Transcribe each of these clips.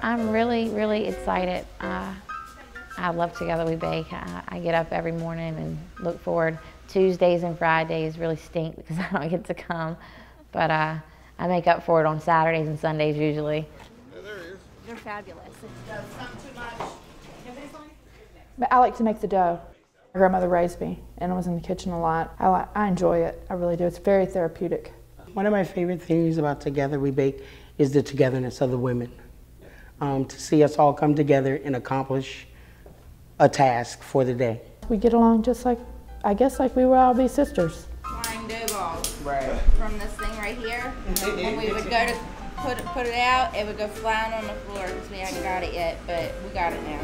I'm really, really excited. I love Together We Bake. I get up every morning and look forward. Tuesdays and Fridays really stink because I don't get to come, but I make up for it on Saturdays and Sundays usually. Yeah, there he is. They're fabulous. But I like to make the dough. My grandmother raised me and I was in the kitchen a lot. I enjoy it, I really do. It's very therapeutic. One of my favorite things about Together We Bake is the togetherness of the women. To see us all come together and accomplish a task for the day. We get along just like, I guess like we would all be sisters. Flying dough balls. Right. From this thing right here. When we would go to put it out, it would go flying on the floor because we hadn't got it yet, but we got it now.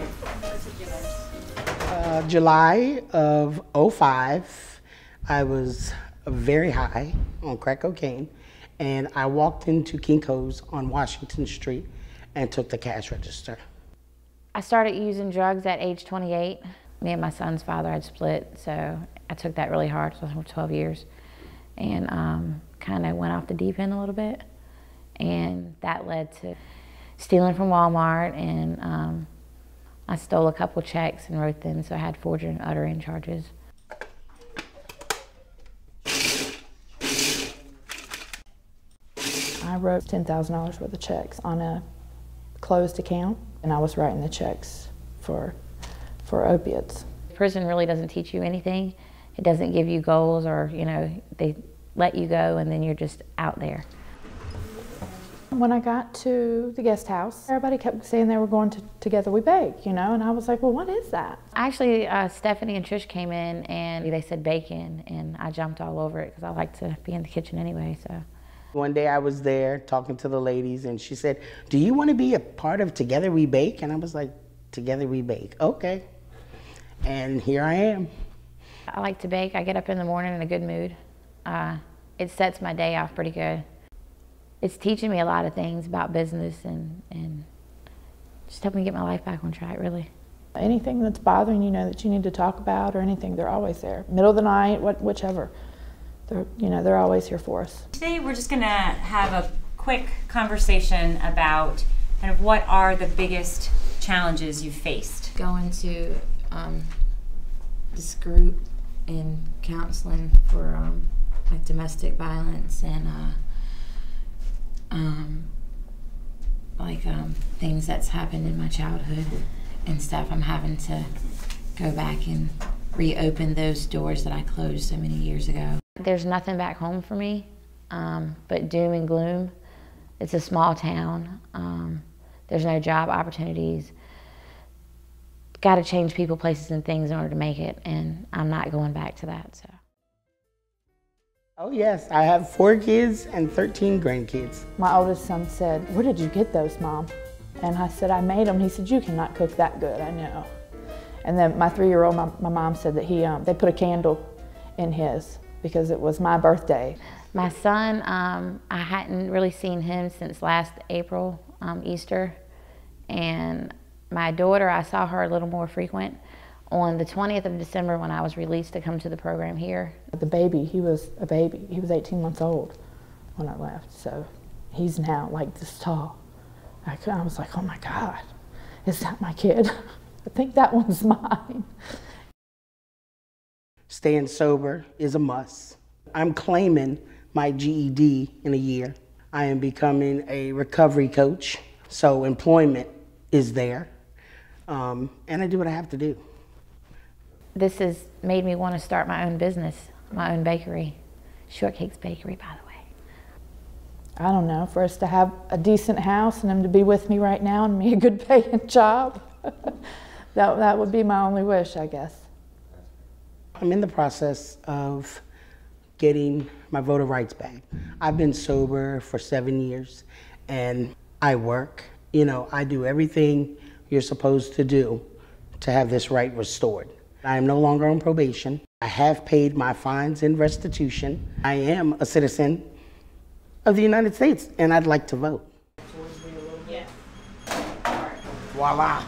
July of '05, I was very high on crack cocaine, and I walked into Kinko's on Washington Street and took the cash register. I started using drugs at age 28. Me and my son's father had split, so I took that really hard for 12 years and kind of went off the deep end a little bit. And that led to stealing from Walmart, and I stole a couple checks and wrote them, so I had forgery and uttering charges. I wrote $10,000 worth of checks on a closed account, and I was writing the checks for opiates. Prison really doesn't teach you anything. It doesn't give you goals, or, you know, they let you go and then you're just out there. When I got to the guest house, everybody kept saying they were going to Together We Bake, you know, and I was like, well, what is that? Actually, Stephanie and Trish came in and they said bacon, and I jumped all over it because I like to be in the kitchen anyway, so. One day I was there talking to the ladies, and she said, do you want to be a part of Together We Bake? And I was like, Together We Bake, okay. And here I am. I like to bake. I get up in the morning in a good mood. It sets my day off pretty good. It's teaching me a lot of things about business and just helping me get my life back on track, really. Anything that's bothering you, know, that you need to talk about or anything, they're always there. Middle of the night, whichever. They're always here for us. Today we're just going to have a quick conversation about kind of what are the biggest challenges you've faced. Going to this group in counseling for like domestic violence and things that's happened in my childhood and stuff. I'm having to go back and reopen those doors that I closed so many years ago. There's nothing back home for me but doom and gloom. It's a small town. There's no job opportunities. Got to change people, places, and things in order to make it, and I'm not going back to that. So. Oh yes, I have 4 kids and 13 grandkids. My oldest son said, where did you get those, Mom? And I said, I made them. He said, you cannot cook that good, I know. And then my 3-year-old, my mom said that they put a candle in his because it was my birthday. My son, I hadn't really seen him since last April, Easter. And my daughter, I saw her a little more frequent on the 20th of December when I was released to come to the program here. The baby, he was a baby. He was 18 months old when I left, so he's now like this tall. I was like, oh my God, is that my kid? I think that one's mine. Staying sober is a must. I'm claiming my GED in a year. I am becoming a recovery coach, so employment is there, and I do what I have to do. This has made me want to start my own business, my own bakery. Shortcakes Bakery, by the way. I don't know, for us to have a decent house and him to be with me right now and me a good paying job, that would be my only wish, I guess. I'm in the process of getting my voter rights back. I've been sober for 7 years, and I work. You know, I do everything you're supposed to do to have this right restored. I am no longer on probation. I have paid my fines and restitution. I am a citizen of the United States, and I'd like to vote. Yes. Voila.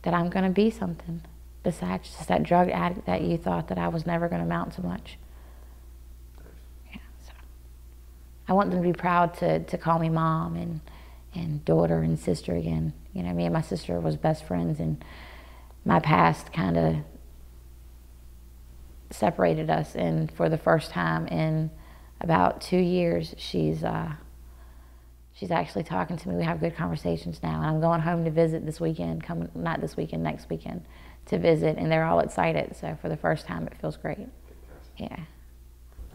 That I'm gonna be something besides just that drug addict that you thought that I was never gonna amount to much. Yeah, so I want them to be proud to call me mom and daughter and sister again. You know, me and my sister was best friends, and my past kind of separated us. And for the first time in about 2 years, she's actually talking to me. We have good conversations now, and I'm going home to visit this weekend. Not this weekend, next weekend, to visit, and they're all excited. So for the first time, it feels great. Yeah.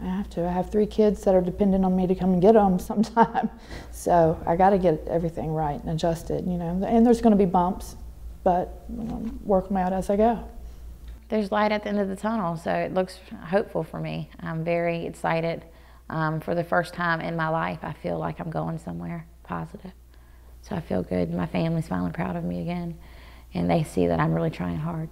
I have to. I have 3 kids that are dependent on me to come and get them sometime. So I got to get everything right and adjusted, you know. And there's going to be bumps, but work them out as I go. There's light at the end of the tunnel, so it looks hopeful for me. I'm very excited. For the first time in my life, I feel like I'm going somewhere positive. So I feel good. My family's finally proud of me again, and they see that I'm really trying hard.